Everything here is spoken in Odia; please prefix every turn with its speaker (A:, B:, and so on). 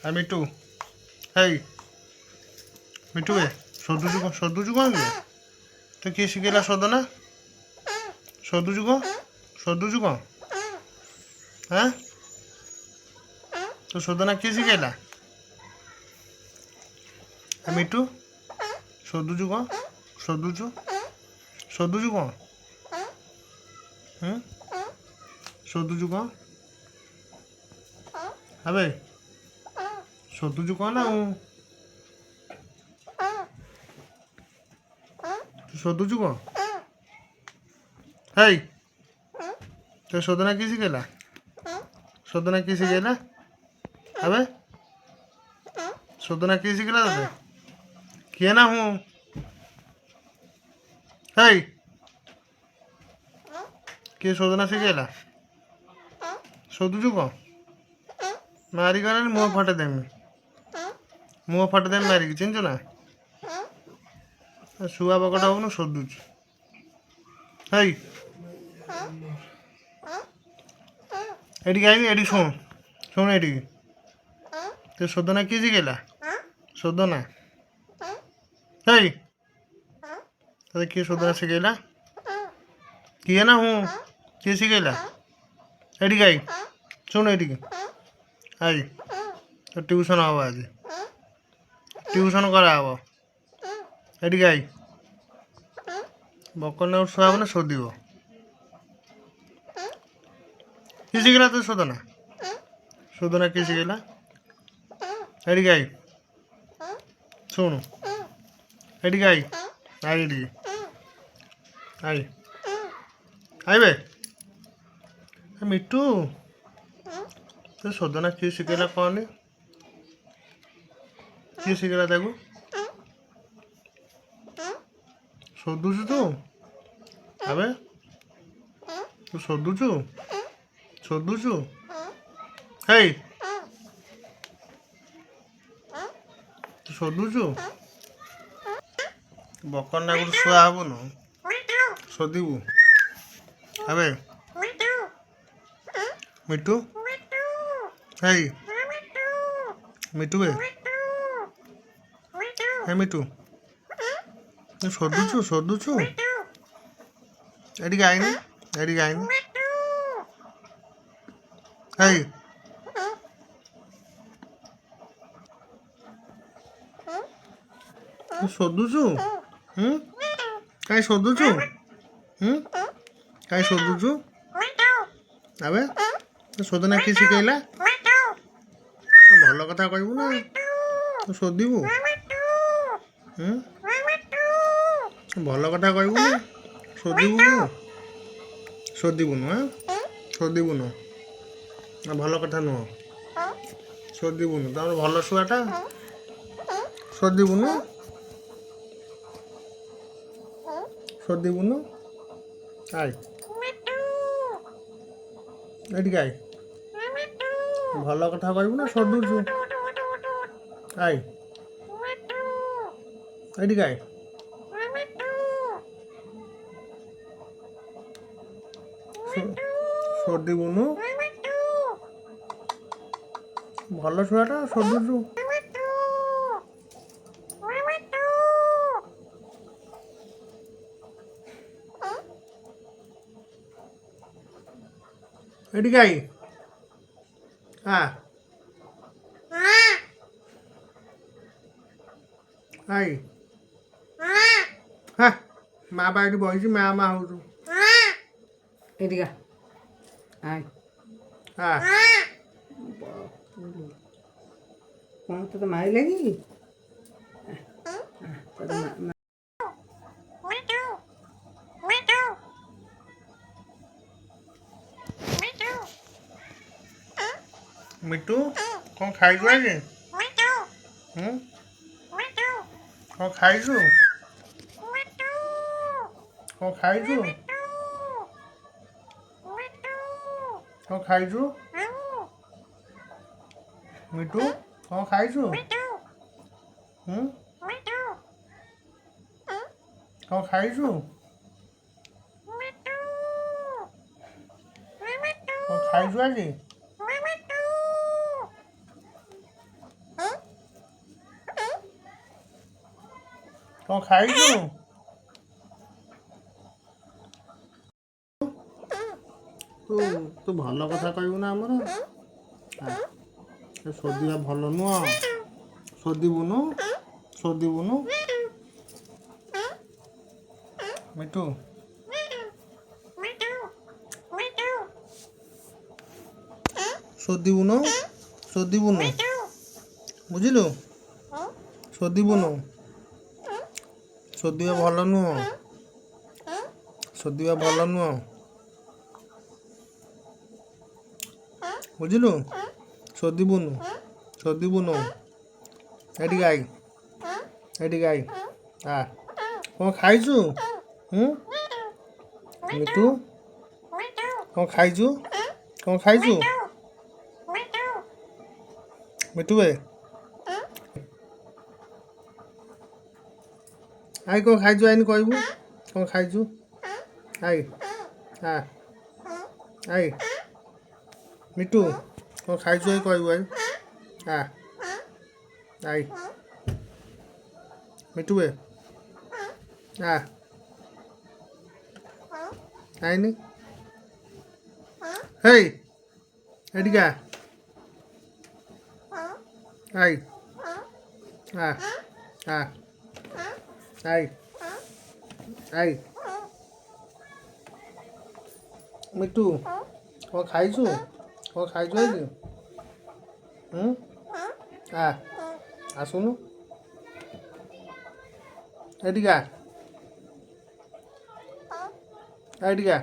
A: আর মিটু এই মিটু সদুজু কଣ କି ତ କିଏ ଶିଖେଇଲା ସଦନା ସଦୁଜୁ କଣ ହାଁ ତ ସଦନା କିଏ ଶିଖେଇଲା আর ମିଟୁ ସଦୁଜୁ କଣ ସଦୁଜୁ କଣ ସଦୁଜୁ କଣ ଆବେ ସଦୁଜୁ କଣ ନା ତୁ ସଦୁଜୁ କଣ ହେଇ ତ ସଦନା କିଏ ଶିଖେଇଲା ଆବେ ସଦନା କିଏ ଶିଖେଇଲା ତତେ କିଏ ନା ମୁଁ ହେଇ କିଏ ସଦନା ଶିଖେଇଲା ସଦୁଜୁ କଣ ମାରିଗଲାଣି ମୁହଁ ଫାଟେଦେମି ମାରିକି ଚିହ୍ନିଛୁ ନା ଶୁଆ ବକଟା ହଉନୁ ସଦୁଛୁ ହେଇ ଏଠିକି ଆଇବି ଏଠି ଶୁଣ ଏଠିକି ତ ସଦନା କିଏ ଶିଖେଇଲା ସଦନା ହେଇ ତତେ କିଏ ସଦନା ଶିଖେଇଲା କିଏ ନା ମୁଁ କିଏ ଶିଖେଇଲା ଏଠିକି ଆଇ ଶୁଣ ଏଠିକି ଆଇ ତ ଟ୍ୟୁସନ୍ ହବ ଆଜି ଟ୍ୟୁସନ୍ କରାହବ ଏଠିକି ଆଇ ବକନା ଛୁଆ ହବ ନା ଶୋଧିବ କିଏ ଶିଖେଇଲା ତୋ ସଦନା କିଏ ଶିଖେଇଲା ଏଠିକି ଆଇ ଶୁଣୁ ଏଠିକି ଆଇ ଏଠିକି ଆଇବେ ମିଟୁ ତୋ ସଦନା କିଏ ଶିଖେଇଲା କହନି କିଏ ଶିଖେଇଲା ତାକୁ ସଦୁଛୁ ତୁ ଆବେ ତୁ ସଦୁଛୁ ହେଇ ତୁ ସଦୁଛୁ ବକର ନା ଗୋଟେ ଶୁଆ ହବୁନୁ ସଦିବୁ ଆବେ ମିଟୁ ହେଇ ମିଟୁ ହେ ମିଟୁ ସଦୁଛୁ ଏଠିକି ଆଇନି ହେଇ ସଦୁଛୁ କାଇଁ ସଦୁଛୁ ଆବେ ସଦନା କିଏ ଶିଖେଇଲା ଭଲ କଥା କହିବୁ ନା ତୁ ଶୋଧିବୁ ଭଲ କଥା କହିବୁ ନା ଶୋଧିବୁନୁ ଭଲ କଥା ନୁହଁ ଶୋଧିବୁନୁ ତମର ଭଲ ଶୁଆଟା ଶୋଧିବୁନୁ ଆଇ ଏଠିକି ଆଇ ଭଲ କଥା କହିବୁ ନା ଶୋଧୁଛୁ ଆଇ ଏଠିକି ଆଇ ଶୋଧିବୁନୁ ଭଲ ଛୁଆଟା ଶୋଧୁଛୁ ଏଠିକି ଆଇ ଆଇ ମା ବା ଏଠି ବହିଛି ମା ହଉଛୁ
B: ଏଠିକା ଆଇ କ'ଣ ତୋତେ ମାରିଲେ କି
A: ମିଟୁ କ'ଣ ଖାଇଛୁ ଆଜି କ'ଣ ଖାଇଛୁ ମିଟୁ କ'ଣ ଖାଇଛୁ କ'ଣ ଖାଇଛୁ ଆଜି କ'ଣ ଖାଇଛୁ? ତୁ ଭଲ କଥା କହିବୁ ନା ଆମର। ଶୋଧିବା ଭଲ ନୁହଁ। ଶୋଧିବୁନୁ ଶୋଧିବୁନୁ। ମିଟୁ ଶୋଧିବୁନୁ ଶୋଧିବୁନୁ ବୁଝିଲୁ। ଶୋଧିବୁନୁ। ଶୋଧିବା ଭଲ ନୁହଁ। ଶୋଧିବା ଭଲ ନୁହଁ ବୁଝିଲୁ। ଶୋଧିବୁନୁ ଶୋଧିବୁନୁ। ଏଠିକି ଆଇ ଏଠିକି ଆଇ। କ'ଣ ଖାଇଛୁ? ମିଟୁ କ'ଣ ଖାଇଛୁ? କ'ଣ ଖାଇଛୁ? ମିଟୁ ବେ ଆଇ କ'ଣ ଖାଇଛୁ? ଆଇନି କହିବୁ କ'ଣ ଖାଇଛୁ? ଆଇ ଆଇ ମିଟୁ କ'ଣ ଖାଇଛୁ? ଆଇ କହିବୁ। ଆଇ ମିଟୁ ବେ ଆଇନି। ହେଇ ଏଠିକା ଆଇ ଆଇ ଆଇ ମିଟୁ କ'ଣ ଖାଇଛୁ? କ'ଣ ଖାଇଛୁ ଆଜି? ଆସୁନୁ ଏଠିକା ଏଠିକା